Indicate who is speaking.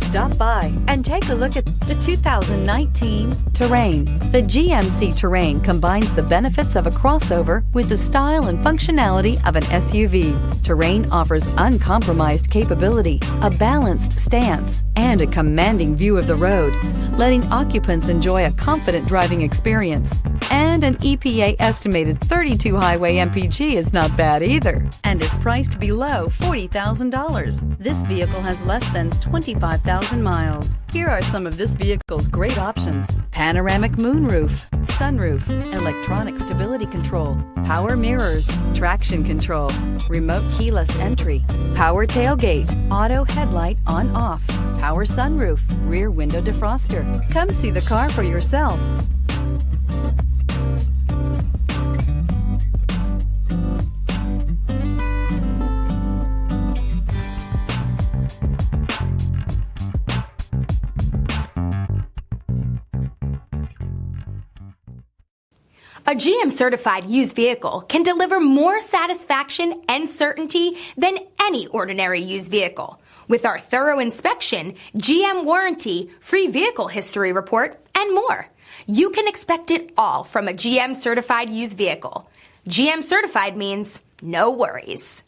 Speaker 1: Stop by and take a look at the 2019 Terrain. The GMC Terrain combines the benefits of a crossover with the style and functionality of an SUV. Terrain offers uncompromised capability, a balanced stance, and a commanding view of the road, letting occupants enjoy a confident driving experience. And an EPA estimated 32 highway MPG is not bad either, and is priced below $40,000. This vehicle has less than 25,000 miles. Here are some of this vehicle's great options: panoramic moonroof, sunroof, electronic stability control, power mirrors, traction control, remote keyless entry, power tailgate, auto headlight on/off, power sunroof, rear window defroster. Come see the car for yourself.
Speaker 2: A GM-certified used vehicle can deliver more satisfaction and certainty than any ordinary used vehicle. With our thorough inspection, GM warranty, free vehicle history report, and more. You can expect it all from a GM-certified used vehicle. GM-certified means no worries.